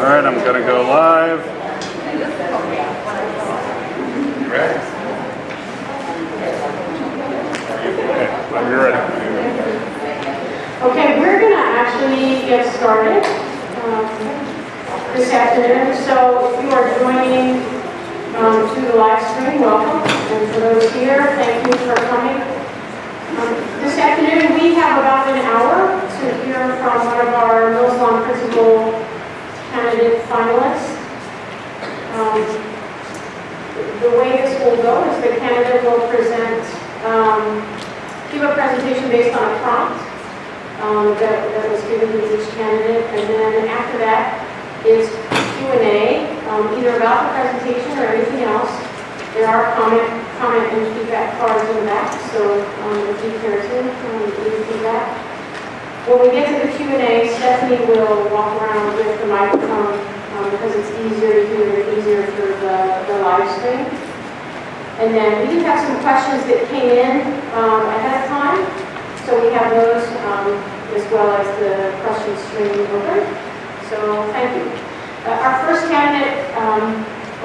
right, I'm gonna go live. You ready? Okay, when you're ready. Okay, we're gonna actually get started this afternoon. So if you are joining through the live stream, welcome. And for those here, thank you for coming. This afternoon we have about an hour to hear from one of our Mills Lawn Principal candidate finalists. The way this will go is the candidate will present, give a presentation based on a prompt that was given to each candidate, and then after that is Q&A, either about the presentation or anything else. There are comment and feedback cards in the back, so if you care to leave feedback. When we get to the Q&A, Stephanie will walk around with the microphone because it's easier to hear, easier through the live stream. And then we do have some questions that came in ahead of time, so we have those as well as the question stream open. So thank you. Our first candidate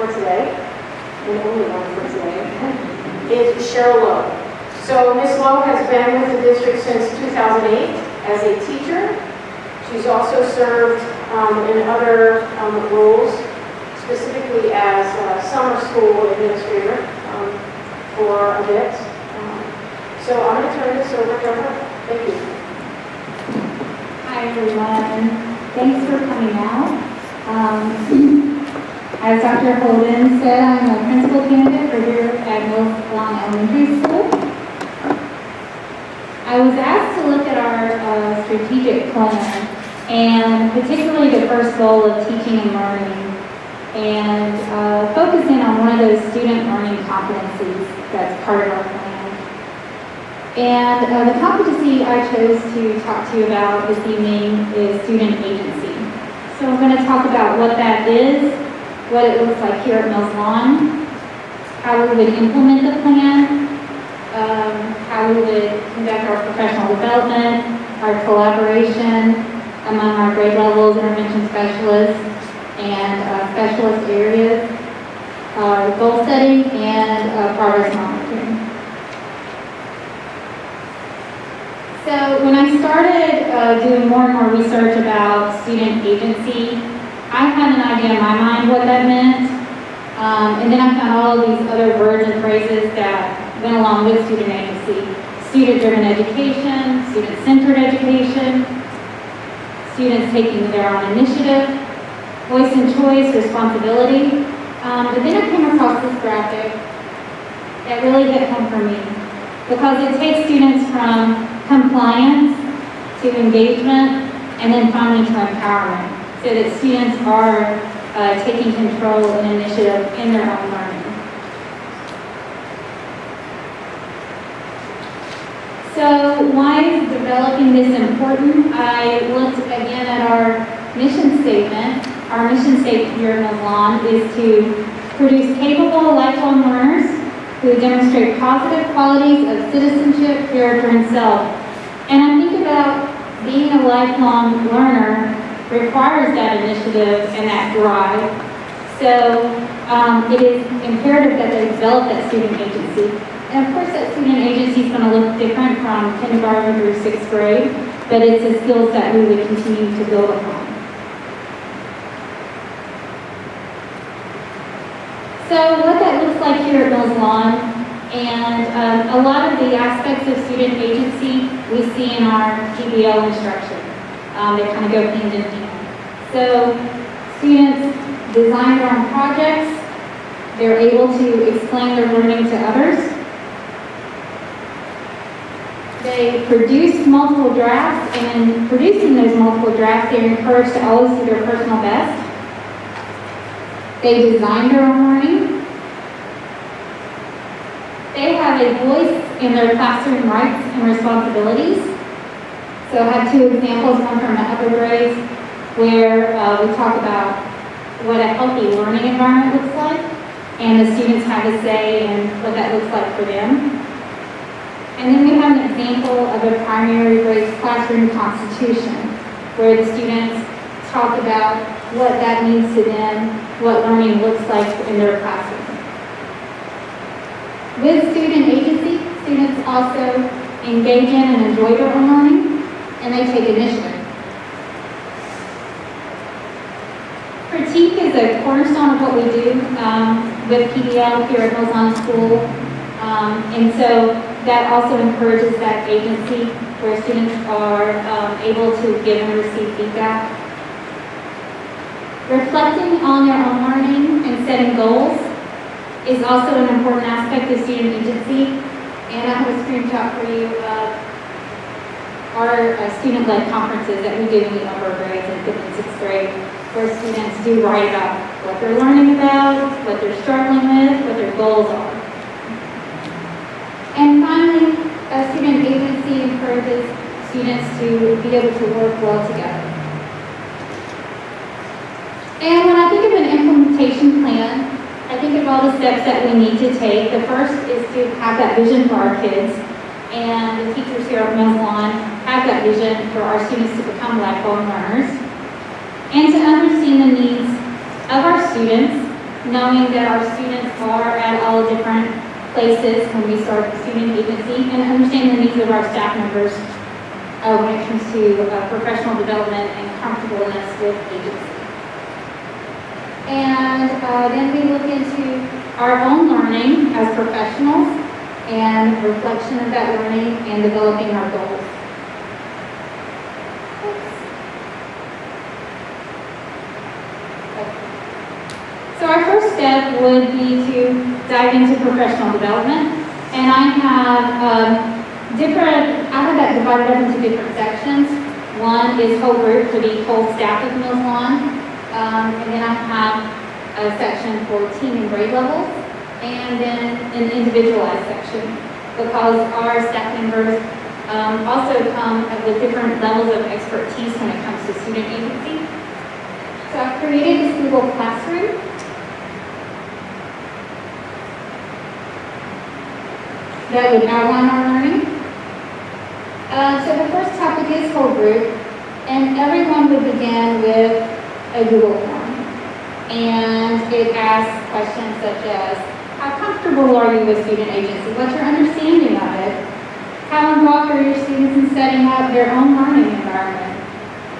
for today, and only one for today, is Cheryl Lowe. So Ms. Lowe has been with the district since 2008 as a teacher. She's also served in other roles, specifically as a summer school administrator for a bit. So I'm going to turn this over to her. Thank you. Hi everyone. Thanks for coming out. As Dr. Holden said, I'm a principal candidate for here at Mills Lawn Elementary School. I was asked to look at our strategic plan, and particularly the first goal of teaching and learning, and focus in on one of those student learning competencies that's part of our plan. And the competency I chose to talk to you about this evening is student agency. So I'm going to talk about what that is, what it looks like here at Mills Lawn, how we would implement the plan, how we would conduct our professional development, our collaboration among our grade levels, intervention specialists, and specialist areas, goal setting, and progress monitoring. So when I started doing more and more research about student agency, I had an idea in my mind what that meant, and then I found all of these other words and phrases that went along with student agency. Student-driven education, student-centered education, students taking their own initiative, voice and choice, responsibility. But then I came across this graphic that really hit home for me because it takes students from compliance to engagement and then finally to empowerment so that students are taking control and initiative in their own learning. So why is developing this important? I looked again at our mission statement. Our mission statement here at Mills Lawn is to produce capable lifelong learners who demonstrate positive qualities of citizenship, character, and self. And I think about being a lifelong learner requires that initiative and that drive. So it is imperative that they develop that student agency. And of course that student agency is going to look different from kindergarten through 6th grade, but it's the skills that we would continue to build upon. So what that looks like here at Mills Lawn, and a lot of the aspects of student agency we see in our PBL instruction. They kind of go hand in hand. So students design their own projects. They're able to explain their learning to others. They produce multiple drafts, and in producing those multiple drafts, they're encouraged to always do their personal best. They design their own learning. They have a voice in their classroom rights and responsibilities. So I have two examples, one from the upper grades, where we talk about what a healthy learning environment looks like, and the students have a say in what that looks like for them. And then we have an example of a primary grade classroom constitution, where the students talk about what that means to them, what learning looks like in their classroom. With student agency, students also engage in and enjoy their own learning, and they take initiative. Critique is a cornerstone of what we do with PBL here at Mills School, and so that also encourages that agency where students are able to give and receive feedback. Reflecting on their own learning and setting goals is also an important aspect of student agency. And I have a screenshot for you of our student-led conferences that we do in the upper grades in 5th and 6th grade, where students do write about what they're learning about, what they're struggling with, what their goals are. And finally, a student agency encourages students to be able to work well together. And when I think of an implementation plan, I think of all the steps that we need to take. The first is to have that vision for our kids, and the teachers here at Mills Lawn have that vision for our students to become lifelong learners, and to understand the needs of our students, knowing that our students are at all different places when we start the student agency, and understand the needs of our staff members when it comes to professional development and comfortableness with agency. And then we look into our own learning as professionals and reflection of that learning and developing our goals. So our first step would be to dive into professional development. And I have that divided up into different sections. One is whole group for the whole staff of Mills Lawn. And then I have a section for team and grade levels, and then an individualized section, because our staff members also come with different levels of expertise when it comes to student agency. So I've created this Google Classroom. That would outline our learning. So the first topic is whole group, and everyone would begin with a Google form, and it asks questions such as, how comfortable are you with student agency? What's your understanding of it? How involved are your students in setting up their own learning environment?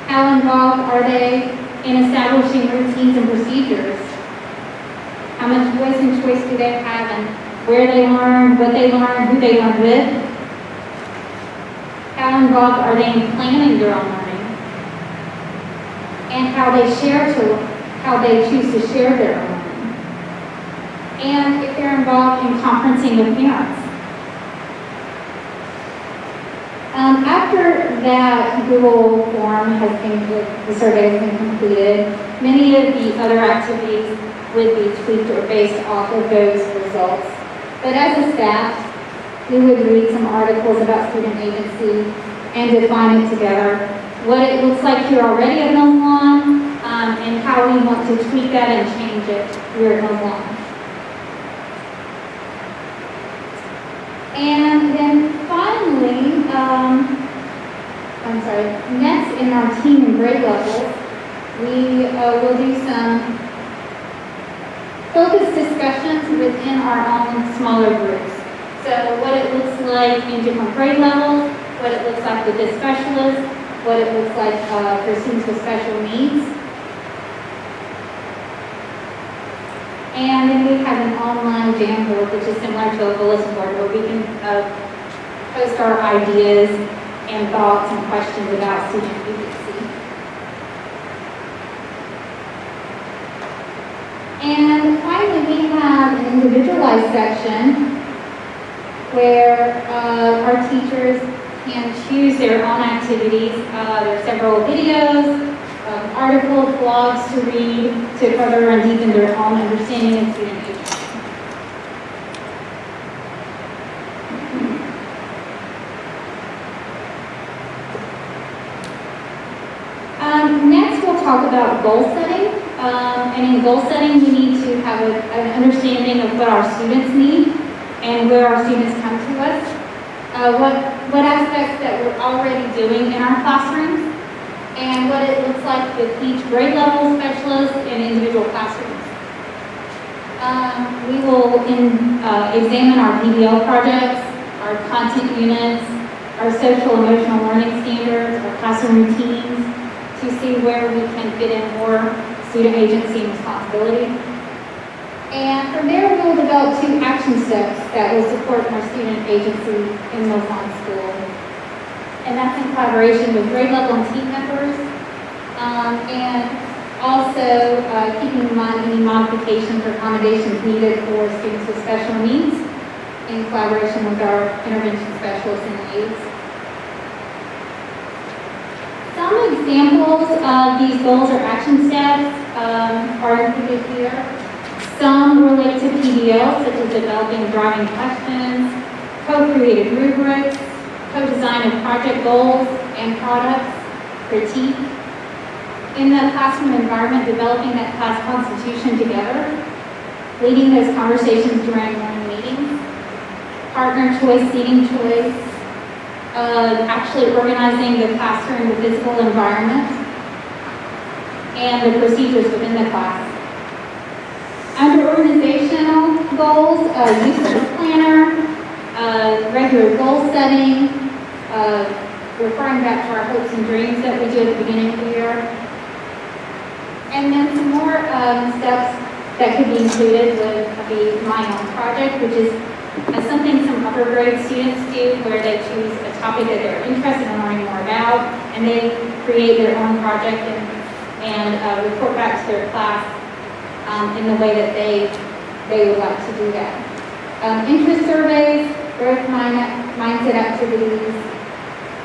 How involved are they in establishing routines and procedures? How much voice and choice do they have in where they learn, what they learn, who they learn with? How involved are they in planning their own learning? And how they choose to share their own learning. And if they're involved in conferencing with parents. After that Google form the survey has been completed, many of the other activities would be tweaked or based off of those results. But as a staff, we would read some articles about student agency and define it together, what it looks like here already at Mills Lawn, and how we want to tweak that and change it here at Mills Lawn. And then finally, next in our team and grade levels, we will do some focused discussions within our own smaller groups. So what it looks like in different grade levels, what it looks like with this specialist, what it looks like for students with special needs. And then we have an online Jamboard, which is similar to a bulletin board, where we can post our ideas and thoughts and questions about student agency. And finally, we have an individualized section where our teachers can choose their own activities. There are several videos, articles, blogs to read to further and deepen their own understanding of student agency. Next, we'll talk about goal setting. And in goal setting, we need to have an understanding of what our students need and where our students come to us. What aspects that we're already doing in our classrooms, and what it looks like with each grade level specialist and individual classrooms. We will examine our PBL projects, our content units, our social emotional learning standards, our classroom routines, to see where we can fit in more student agency and responsibility. And from there, we will develop 2 action steps that will support our student agency in Mills Lawn School. And that's in collaboration with grade level and team members, and also keeping in mind any modifications or accommodations needed for students with special needs in collaboration with our intervention specialists and aides. Some examples of these goals or action steps are included here. Some relate to PBL, such as developing driving questions, co-created rubrics, co-design of project goals and products, critique. In the classroom environment, developing that class constitution together, leading those conversations during morning meetings, partner choice, seating choice, actually organizing the classroom, the physical environment, and the procedures within the class. Under organizational goals, use of a planner, regular goal setting, referring back to our hopes and dreams that we do at the beginning of the year. And then some more steps that could be included would be my own project, which is something some upper grade students do where they choose a topic that they're interested in learning more about, and they create their own project and report back to their class in the way that they would like to do that. Interest surveys, growth mindset activities,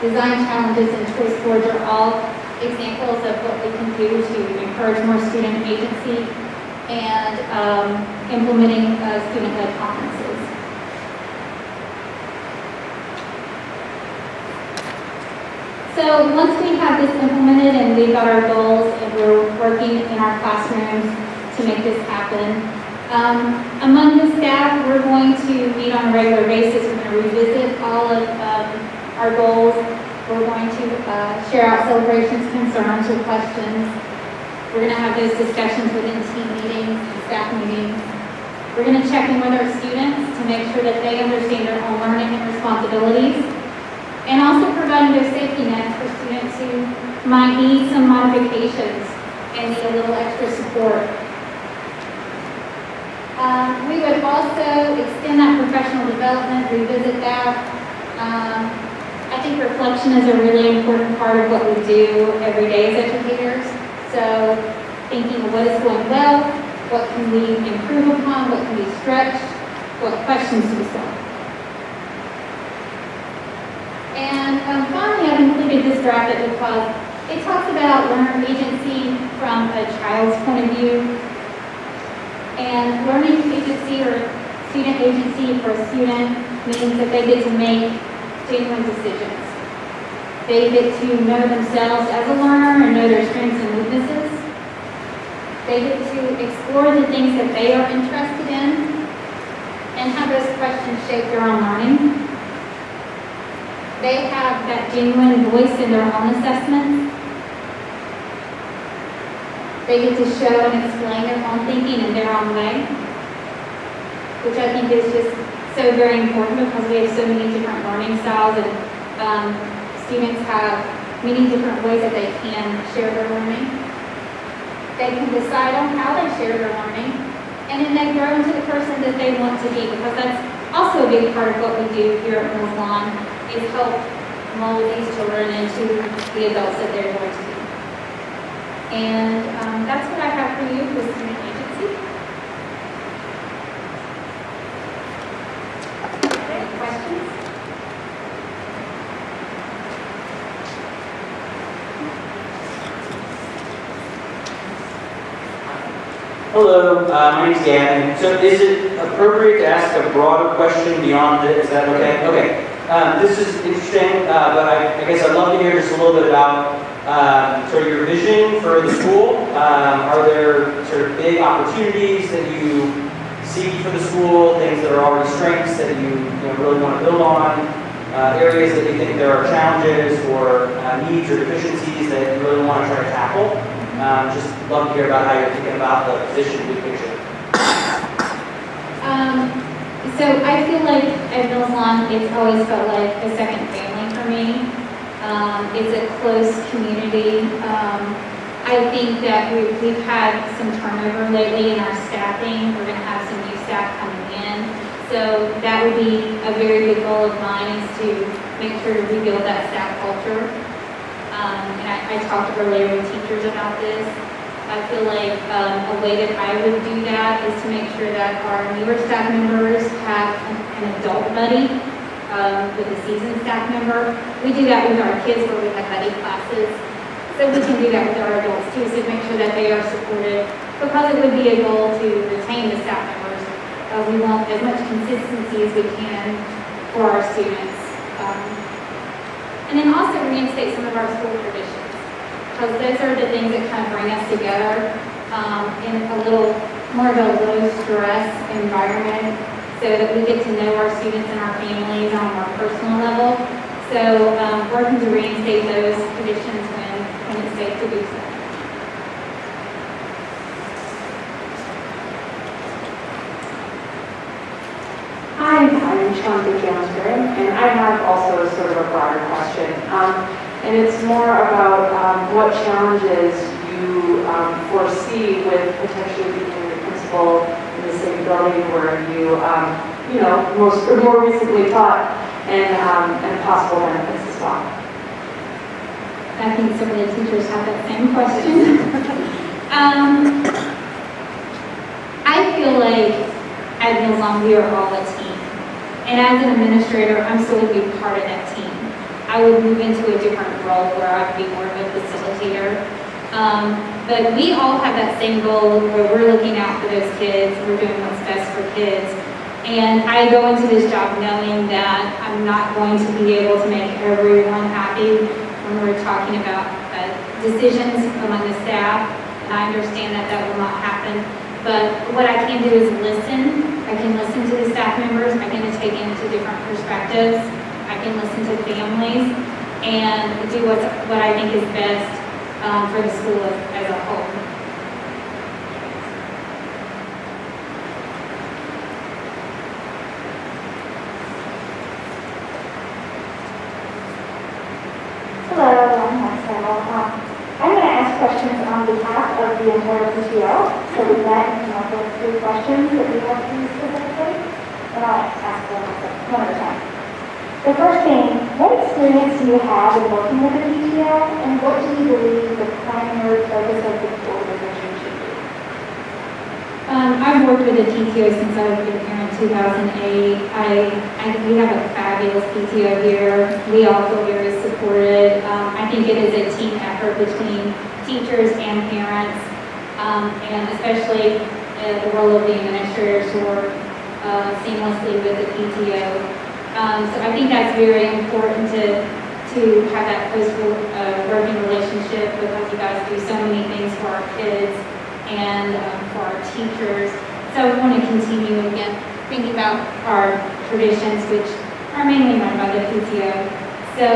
design challenges, and choice boards are all examples of what we can do to encourage more student agency and implementing student-led conferences. So once we have this implemented and we've got our goals and we're working in our classrooms to make this happen, among the staff, we're going to meet on a regular basis. We're going to revisit all of our goals. We're going to share out celebrations, concerns, or questions. We're going to have those discussions within team meetings and staff meetings. We're going to check in with our students to make sure that they understand their own learning and responsibilities, and also providing those safety nets for students who might need some modifications and need a little extra support. We would also extend that professional development, revisit that. I think reflection is a really important part of what we do every day as educators. So thinking of what is going well, what can we improve upon, what can be stretched, what questions to solve. And finally, I've included this draft because it talks about learner agency from a child's point of view. And learning agency or student agency for a student means that they get to make genuine decisions. They get to know themselves as a learner and know their strengths and weaknesses. They get to explore the things that they are interested in and have those questions shape their own learning. They have that genuine voice in their own assessments. They get to show and explain their own thinking in their own way, which I think is just so very important because we have so many different learning styles, and students have many different ways that they can share their learning. They can decide on how they share their learning, and then they grow into the person that they want to be, because that's also a big part of what we do here at Mills Lawn, is help mold these children into the adults that they're going to be. And that's what I have for you with student agency. Any questions? Hello, my name's Dan. So is it appropriate to ask a broader question beyond this? Is that okay? Okay. This is interesting, but I guess I'd love to hear just a little bit about sort of your vision for the school. Are there sort of big opportunities that you see for the school, things that are already strengths that you really want to build on? areas that you think there are challenges or needs or deficiencies that you really want to try to tackle. Just love to hear about how you're thinking about the position big picture. So I feel like at Mills Lawn, it's always felt like a second family for me. It's a close community. I think that we've had some turnover lately in our staffing. We're going to have some new staff coming in. So that would be a very big goal of mine, is to make sure to rebuild that staff culture. And I talked earlier with teachers about this. I feel like a way that I would do that is to make sure that our newer staff members have an adult buddy with a seasoned staff member. We do that with our kids where we have buddy classes. So we can do that with our adults too, so make sure that they are supported, because it would be a goal to retain the staff members. We want as much consistency as we can for our students. And then also reinstate some of our school traditions, because those are the things that kind of bring us together in a little more of a low stress environment, so that we get to know our students and our families on a more personal level. So working to reinstate those traditions when it's safe to do so. Hi, I'm Cheryl Lowe, and I have also sort of a broader question. And it's more about what challenges you foresee with potentially becoming a principal in the same building where you, more recently taught, and possible benefits as well. I think some of the teachers have that same question. I feel like at Mills Lawn we are all a team. And as an administrator, I'm still going to be part of that team. I would move into a different role where I'd be more of a facilitator. But we all have that same goal where we're looking out for those kids, we're doing what's best for kids. And I go into this job knowing that I'm not going to be able to make everyone happy when we're talking about decisions among the staff. And I understand that that will not happen. But what I can do is listen. I can listen to the staff members. I can take into different perspectives. I can listen to families and do what I think is best for the school as a whole. Hello, I'm Marcel. I'm going to ask questions on behalf of the entire PTO. So with that, you can come up with 3 questions that we have to use specifically, and I'll ask them one at a time. The first thing, what experience do you have in working with the PTO, and what do you believe the primary focus of the organization should be? I've worked with the PTO since I've been here in 2008. We have a fabulous PTO here. We all feel very supported. I think it is a team effort between teachers and parents, and especially the role of the administrators who work seamlessly with the PTO. So I think that's very important to have that close working relationship, because you guys do so many things for our kids and for our teachers. So we want to continue, again, thinking about our traditions, which are mainly run by the PTO. So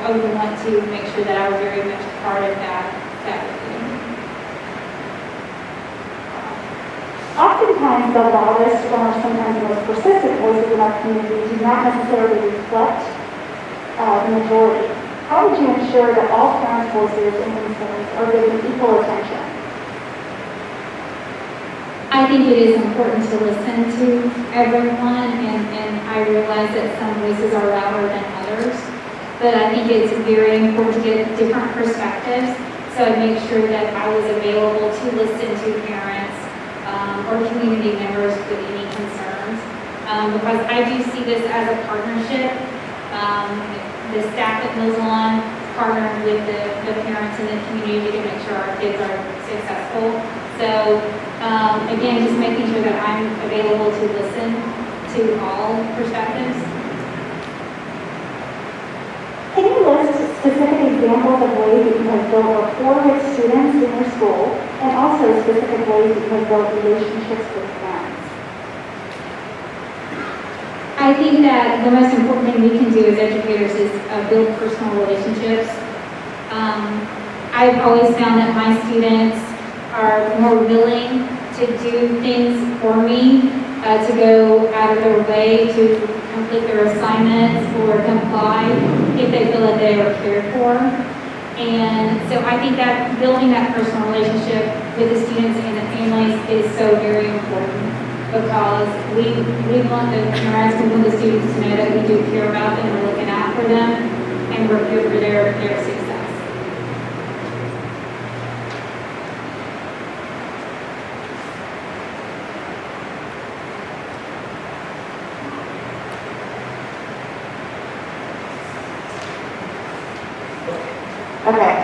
I would want to make sure that I was very much part of that review. Oftentimes, the loudest or sometimes the most persistent voices in our community do not necessarily reflect the majority. How would you ensure that all parents' voices and concerns are given equal attention? I think it is important to listen to everyone, and I realize that some voices are louder than others, but I think it's very important to get different perspectives. So I make sure that I was available to listen to parents or community members with any concerns, because I do see this as a partnership. The staff at Mills Lawn partner with the parents and the community to make sure our kids are successful. So again, just making sure that I'm available to listen to all perspectives. Can you list specific examples of ways that you have built rapport with students in your school, and also specific ways that you have built relationships with parents? I I think that the most important thing we can do as educators is build personal relationships. I've always found that my students are more willing to do things for me, to go out of their way to complete their assignments or comply if they feel that they are cared for. And so I think that building that personal relationship with the students and the families is so very important, because we want the parents, we want the students to know that we do care about them, we're looking out for them, and we're here for their success. Okay.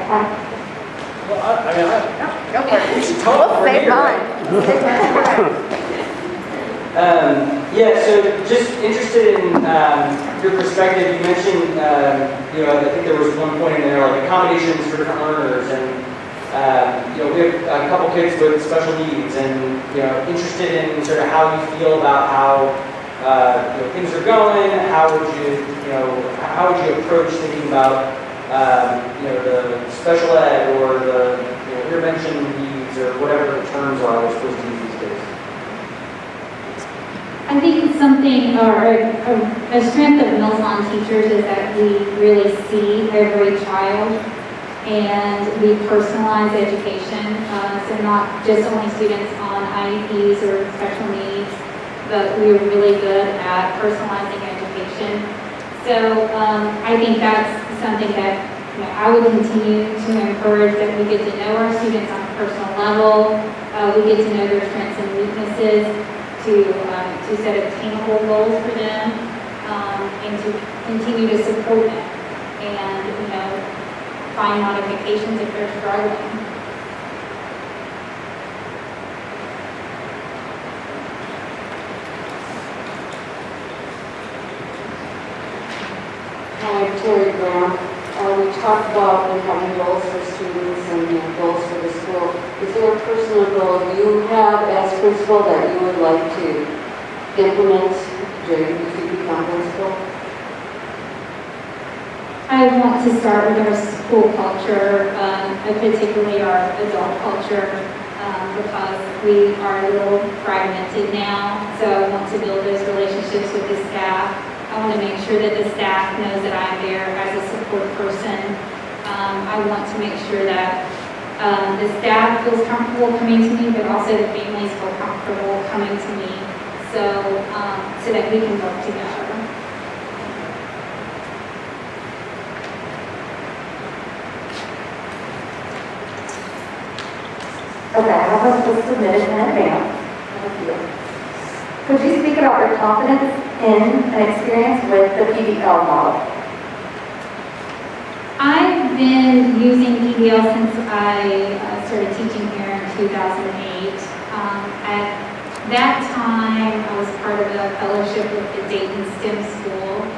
Well, Go for it. we should talk for Save here. mine. Yeah, so just interested in your perspective. You mentioned, I think there was one point in there, like accommodations for different learners, and we have a couple kids with special needs, and interested in sort of how you feel about how things are going. How would you approach thinking about the special ed or the intervention needs, or whatever the terms are we're supposed to use these days? I think it's something, or a strength of Mills Lawn teachers is that we really see every child, and we personalize education. So not just only students on IEPs or special needs, but we're really good at personalizing education. So I think that's something that I would continue to encourage, that we get to know our students on a personal level. We get to know their strengths and weaknesses, to set attainable goals for them, and to continue to support them, and find modifications if they're struggling. Hi, I'm Terry Graham. We talked about having goals for students and goals for the school. Is there a personal goal you have as principal that you would like to implement during if you become principal? I want to start with our school culture, particularly our adult culture, because we are a little fragmented now. So I want to build those relationships with the staff. I want to make sure that the staff knows that I'm there as a support person. I want to make sure that the staff feels comfortable coming to me, but also the families feel comfortable coming to me, so that we can work together. Okay, I have a list submitted in advance. Could you speak about your confidence in and experience with the PBL model? I've been using PBL since I started teaching here in 2008. At that time, I was part of a fellowship with the Dayton STEM School,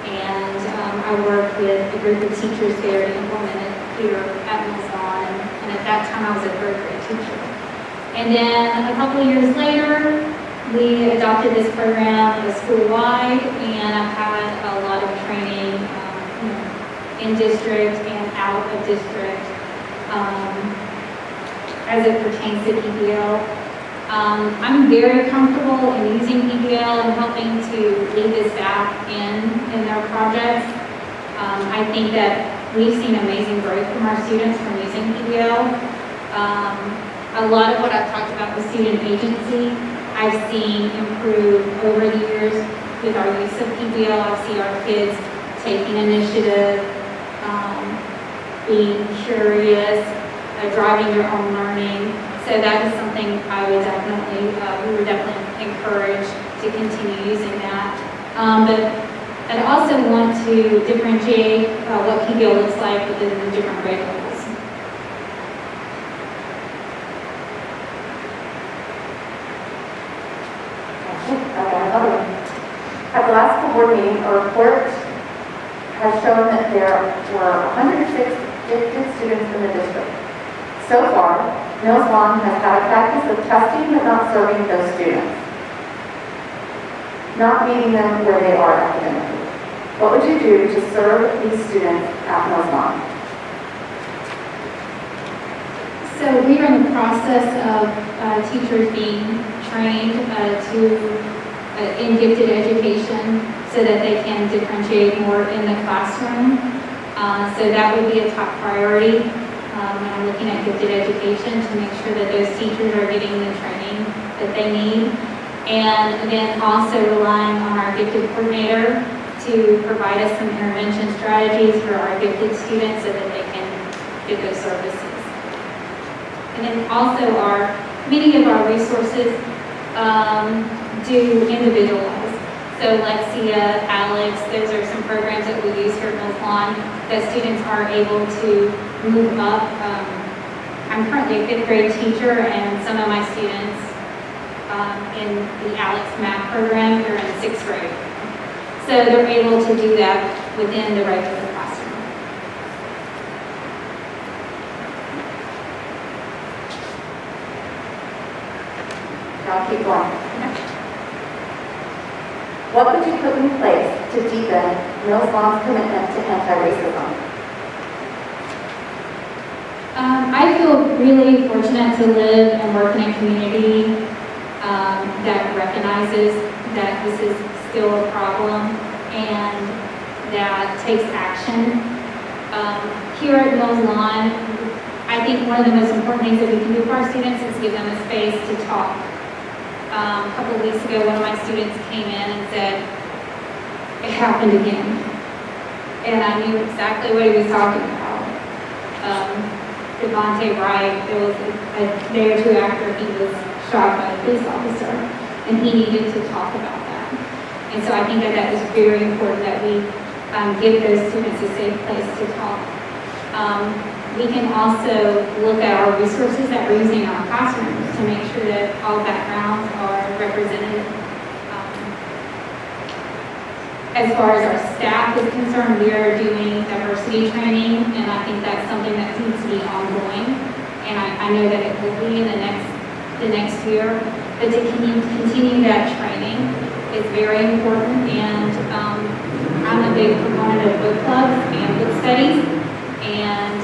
and I worked with a group of teachers there to implement it here at Mills Lawn, and at that time I was a third grade teacher. And then a couple of years later, we adopted this program school-wide, and I've had a lot of training in district and out of district as it pertains to PBL. I'm very comfortable in using PBL and helping to lead the staff in their projects. I think that we've seen amazing growth from our students from using PBL. A lot of what I've talked about with student agency, I've seen improve over the years with our use of PBL. I see our kids taking initiative, being curious, driving their own learning. So that is something we would definitely encourage to continue using that. But I'd also want to differentiate what PBL looks like within the different grade levels. Another one. At the last school board meeting, a report has shown that there were 106 gifted students in the district. So far, Mills Lawn has had a practice of testing but not serving those students. not meeting them where they are academically. What would you do to serve these students at Mills Lawn? So we are in the process of teachers being trained in gifted education so that they can differentiate more in the classroom. So that would be a top priority when I'm looking at gifted education, to make sure that those teachers are getting the training that they need. And then also relying on our gifted coordinator to provide us some intervention strategies for our gifted students so that they can get those services. And then also many of our resources do individualize. So Lexia, Alex, those are some programs that we use here at Mills Lawn that students are able to move up. I'm currently a 5th grade teacher, and some of my students in the Alex math program, they're in 6th grade. So they're able to do that within the regular classroom. I'll keep going. What would you put in place to deepen Mills Lawn's commitment to anti-racism? I feel really fortunate to live and work in a community that recognizes that this is still a problem and that takes action. Here at Mills Lawn, I think one of the most important things that we can do for our students is give them a space to talk. A couple of weeks ago, one of my students came in and said, "It happened again." And I knew exactly what he was talking about. Devontae Wright, there was a day or two after he was shot by a police officer, and he needed to talk about that. And so I think that was very important, that we give those students a safe place to talk. We can also look at our resources that we're using in our classrooms to make sure that all backgrounds are represented. As far as our staff is concerned, we are doing diversity training, and I think that's something that needs to be ongoing. And I know that it will be in the next year. But to continue that training is very important. And I'm a big proponent of book clubs and book studies. And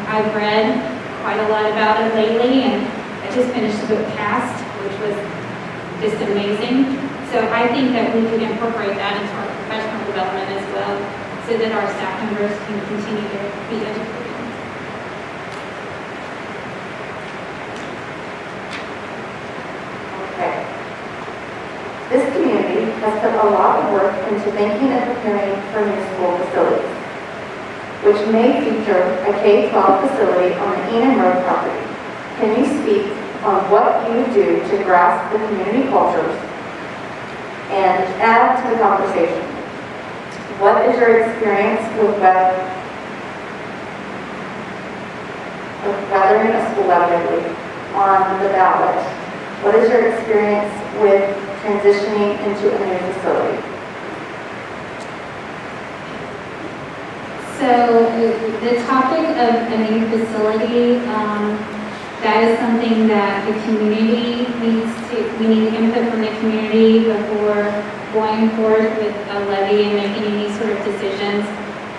I've read quite a lot about it lately, and I just finished the book Cast, which was just amazing. So I think that we could incorporate that into our professional development as well, so that our staff members can continue to be educated. Okay. This community has put a lot of work into thinking and preparing for new school facilities, which may feature a K-12 facility on the Enon Road property. Can you speak on what you do to grasp the community cultures and add to the conversation? What is your experience with weathering a school inevitably on the ballot? What is your experience with transitioning into a new facility? So the topic of a new facility, that is something that the community we need input from the community before going forward with a levy and making any sort of decisions.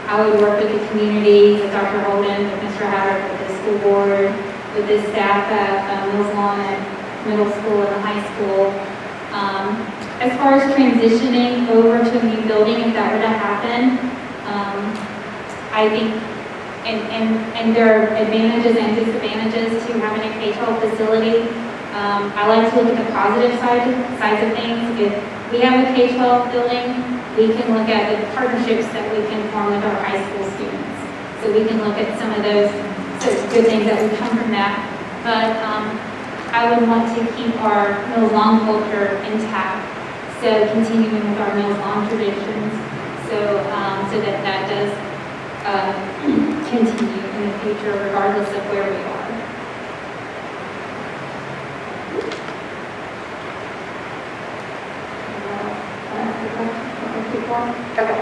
I would work with the community, with Dr. Holden, with Mr. Hatter, with the school board, with the staff at Mills Lawn at middle school and the high school. As far as transitioning over to a new building, if that were to happen, I think, and there are advantages and disadvantages to having a K-12 facility. I like to look at the positive sides of things. If we have a K-12 building, we can look at the partnerships that we can form with our high school students. So we can look at some of those good things that would come from that. But I would want to keep our Mills Lawn culture intact. So continuing with our Mills Lawn traditions, so that does continue in the future, regardless of where we are. Okay.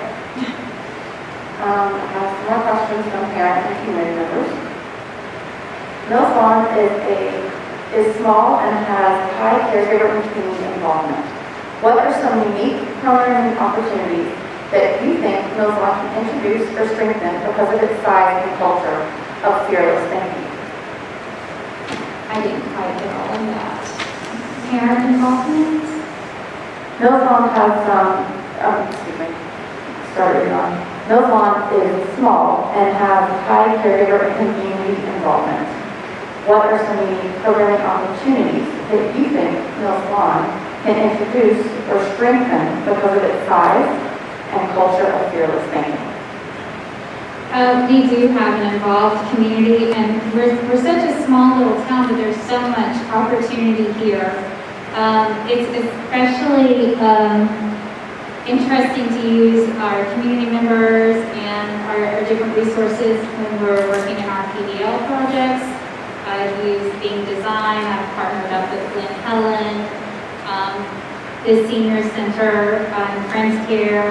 I have some more questions from parents and community members. Mills Lawn is small and has high caregiver and community involvement. What are some unique co-learning opportunities that you think Mills Law can introduce or strengthen because of its size and culture of fearless thinking? I didn't quite get all of that. Parent involvement? Mills Law has Mills Law is small and has high caregiver and community involvement. What are some unique programming opportunities that you think Mills Law can introduce or strengthen because of its size and culture of fearless thinking? We do have an involved community, and we're such a small little town that there's so much opportunity here. It's especially interesting to use our community members and our different resources when we're working in our PDL projects. I've used Being Design, I've partnered up with Glen Helen, the Senior Center, Friends Care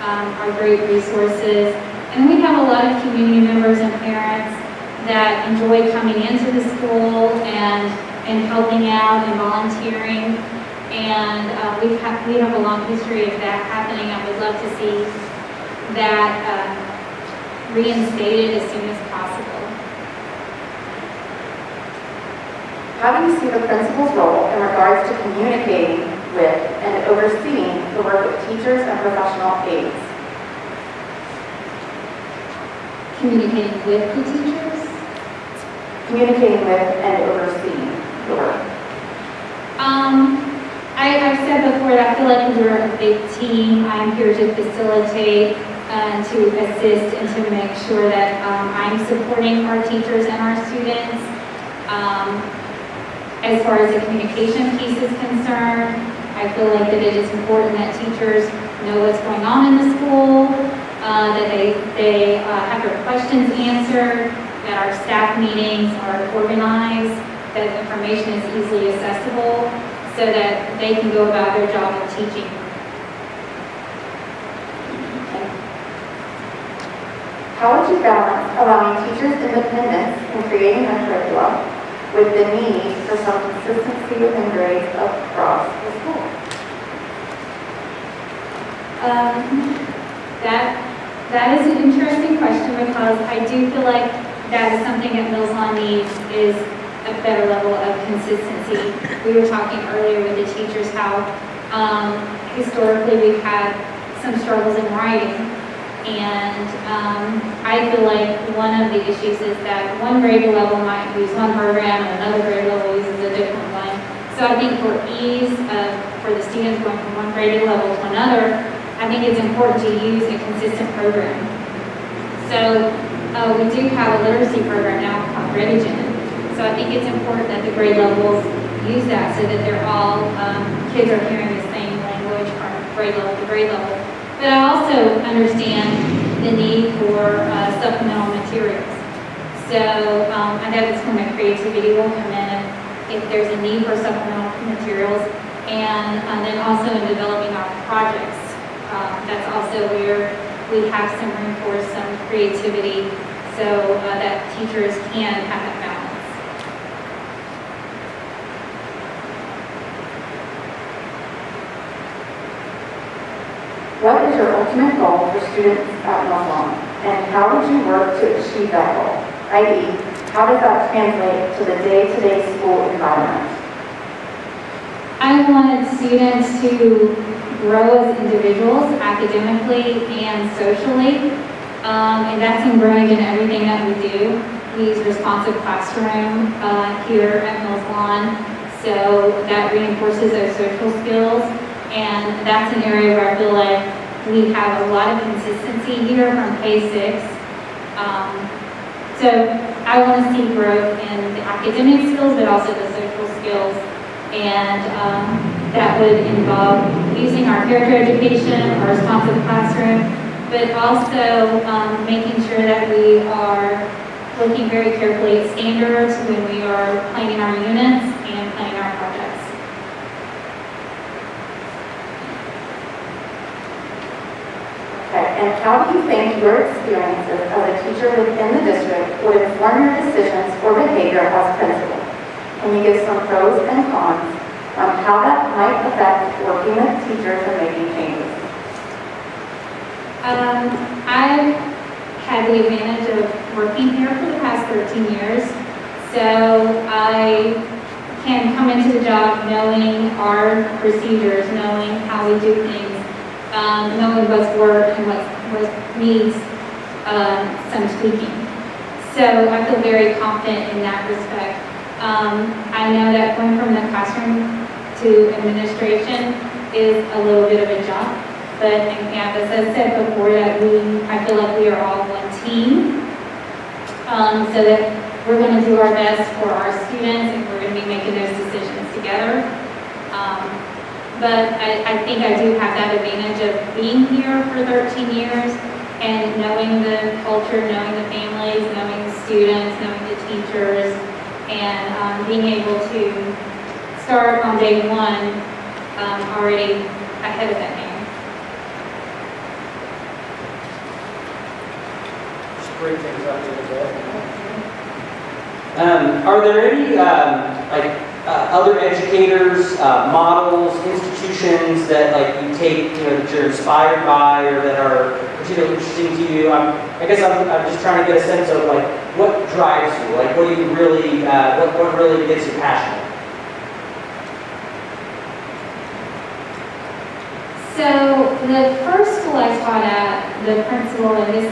are great resources. And we have a lot of community members and parents that enjoy coming into the school and helping out and volunteering. And we have a long history of that happening. I would love to see that reinstated as soon as possible. How do you see the principal's role in regards to communicating with and overseeing the work of teachers and professional aides? Communicating with the teachers? Communicating with and overseeing the work. I've said before that I feel like we're a big team. I'm here to facilitate, to assist, and to make sure that I'm supporting our teachers and our students. As far as the communication piece is concerned, I feel like that it is important that teachers know what's going on in the school, that they have their questions answered, that our staff meetings are organized, that information is easily accessible, so that they can go about their job of teaching. How would you balance allowing teachers independence in creating a curriculum with the need for some consistency within grades across the school? That is an interesting question, because I do feel like that is something that Mills Law needs, is a better level of consistency. We were talking earlier with the teachers how historically we've had some struggles in writing, and I feel like one of the issues is that one grade level might use one program and another grade level uses a different one. So I think for ease for the students going from one grade level to another, I think it's important to use a consistent program. So we do have a literacy program now called Revision. So I think it's important that the grade levels use that, so that they're all, kids are hearing the same language from grade level to grade level. But I also understand the need for supplemental materials. So I know that's when the creativity will come in if there's a need for supplemental materials, and then also in developing our projects. That's also where we have some room for some creativity, so that teachers can have that balance. What is your ultimate goal for students at Mills Law, and how would you work to achieve that goal? I.e., how does that translate to the day-to-day school environment? I wanted students to grow as individuals, academically and socially, and that's ingrained in everything that we do. We use responsive classroom here at Mills Law, so that reinforces those social skills. And that's an area where I feel like we have a lot of consistency here from K-6. So I want to see growth in the academic skills, but also the social skills. And that would involve using our character education, our responsive classroom, but also making sure that we are looking very carefully at standards when we are planning our units and planning our projects. And how do you think your experiences as a teacher within the district would inform your decisions or behavior as principal? Can you give some pros and cons on how that might affect working with teachers and making changes? I've had the advantage of working here for the past 13 years, so I can come into the job knowing our procedures, knowing how we do things, knowing what's worked and what needs some tweaking. So I feel very confident in that respect. I know that going from the classroom to administration is a little bit of a jump, but as I said before, that I feel like we are all one team, so that we're going to do our best for our students and we're going to be making those decisions together. But I think I do have that advantage of being here for 13 years and knowing the culture, knowing the families, knowing the students, knowing the teachers, and being able to start on day one already ahead of that game. Just break things up a little bit. Are there any other educators, models, institutions that you take, that you're inspired by or that are particularly interesting to you? I guess I'm just trying to get a sense of what drives you, what do you really, what really gets you passionate? So the first school I taught at, the principal, and this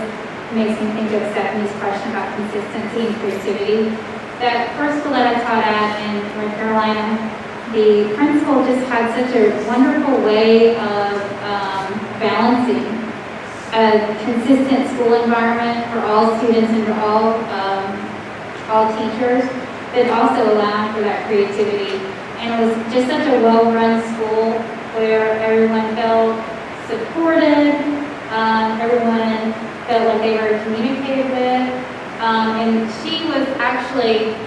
makes me think of Stephanie's question about consistency and creativity. That first school that I taught at in North Carolina, the principal just had such a wonderful way of balancing a consistent school environment for all students and for all teachers, but also allowing for that creativity. And it was just such a well-run school where everyone felt supported, everyone felt like they were communicated with. And she was actually,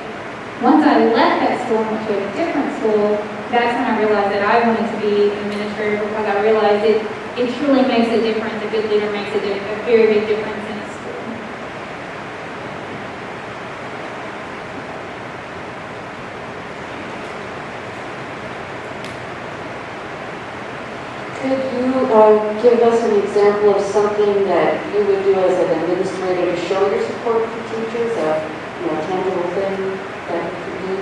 once I left that school and went to a different school, that's when I realized that I wanted to be an administrator, because I realized it truly makes a difference. A good leader makes a very big difference in a school. Could you give us an example of something that you would do as an administrator to show your support for teachers, a tangible thing that you could do?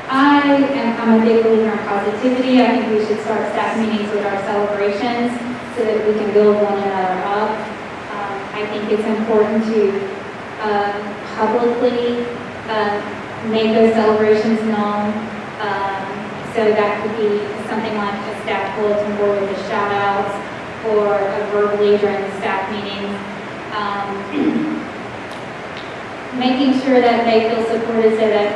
I'm a big believer in positivity. I think we should start staff meetings with our celebrations so that we can build one another up. I think it's important to publicly make those celebrations known. So that could be something like a staff bulletin board with the shout outs, or verbally during the staff meeting. Making sure that they feel supported so that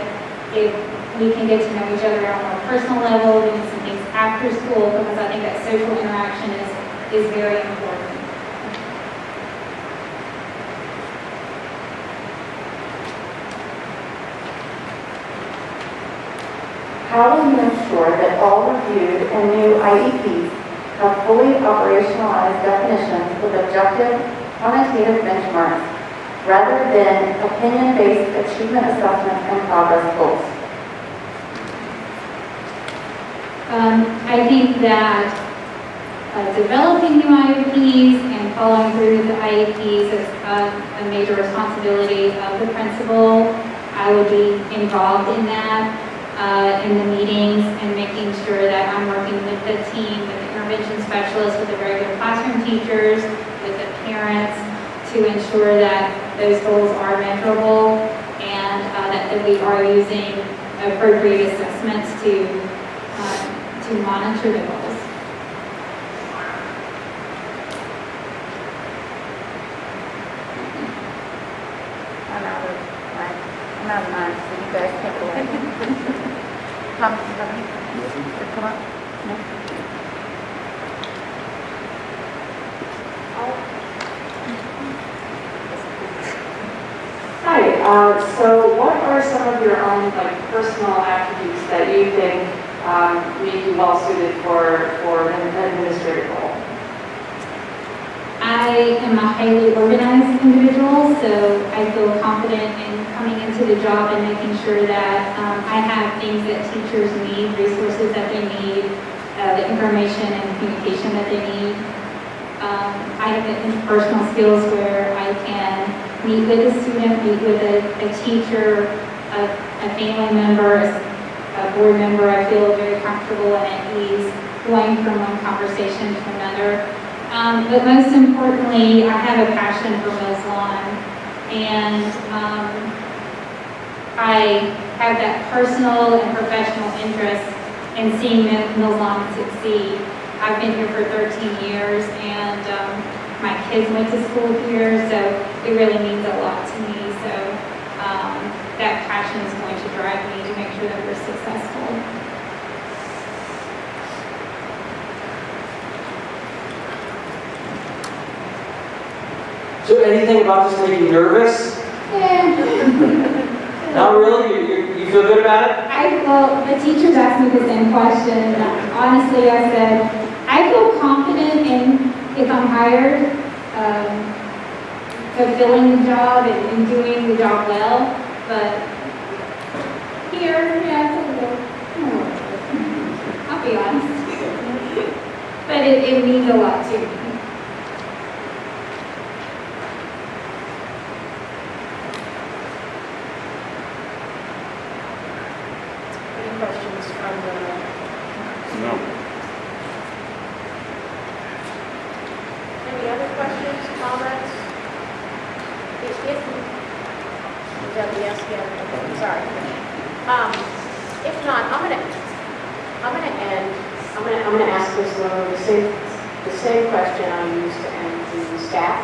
if we can get to know each other on a more personal level, doing some things after school, because I think that social interaction is very important. How will you ensure that all reviewed and new IEPs have fully operationalized definitions with objective, quantitative benchmarks, rather than opinion-based achievement assessment and progress goals? I think that developing new IEPs and following through with the IEPs is a major responsibility of the principal. I would be involved in that. In the meetings, and making sure that I'm working with the team, with the intervention specialists, with the regular classroom teachers, with the parents, to ensure that those goals are measurable, and that we are using appropriate assessments to monitor the goals. I'm out of mine, so you guys take away. Come up. No. Hi. So, what are some of your own personal attributes that you think make you well suited for an administrative role? I am a highly organized individual, so I feel confident in coming into the job and making sure that I have things that teachers need, resources that they need, the information and communication that they need. I have the interpersonal skills where I can meet with a student, meet with a teacher, a family member, a board member. I feel very comfortable and at ease going from one conversation to another. But most importantly, I have a passion for Mills Lawn, and I have that personal and professional interest in seeing Mills Lawn succeed. I've been here for 13 years, and my kids went to school here, so it really means a lot to me. So that passion is going to drive me to make sure that we're successful. So anything about this make you nervous? Not really? You feel good about it? Well, the teachers asked me the same question. Honestly, I said, I feel confident in, if I'm hired, fulfilling the job and doing the job well, but here, yeah, it's a little, I'll be honest. But it means a lot to me. Any questions from the... No. Any other questions, comments? If is that the yes, yeah, sorry. If not, I'm gonna ask Ms. Lowe the same question I used to end the staff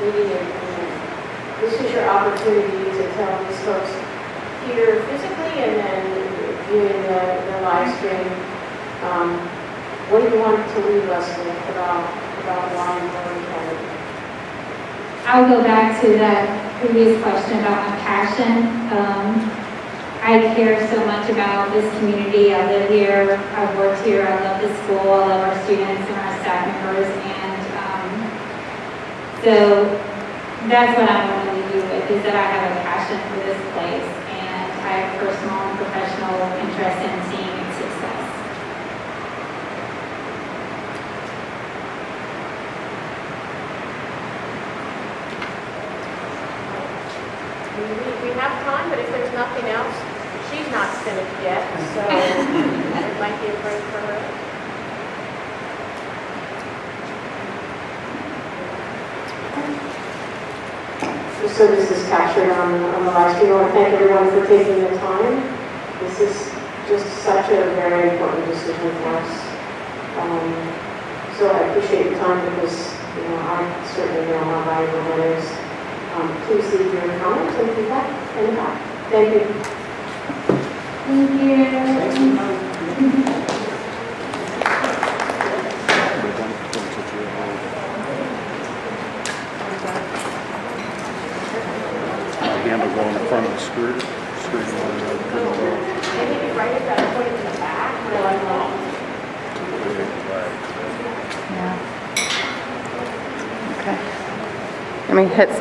meeting. And this is your opportunity to tell these folks here physically and then viewing the live stream. What do you want to leave us with about why and where we headed? I'll go back to that previous question about my passion. I care so much about this community. I live here, I've worked here, I love the school, I love our students and our staff members, and so that's what I want to leave you with, is that I have a passion for this place, and I have personal and professional interest in seeing its success. We have time, but if there's nothing else, she's not finished yet, so it might be a break for her. Just so this is captured on the live stream, I want to thank everyone for taking the time. This is just such a very important decision for us. So I appreciate your time because, I certainly know how valuable that is. Please leave your comments and feedback in the back. Thank you. Thank you. The handle go in the front of the skirt. Maybe write it down, put it in the back. Yeah. Okay. Let me hit stop.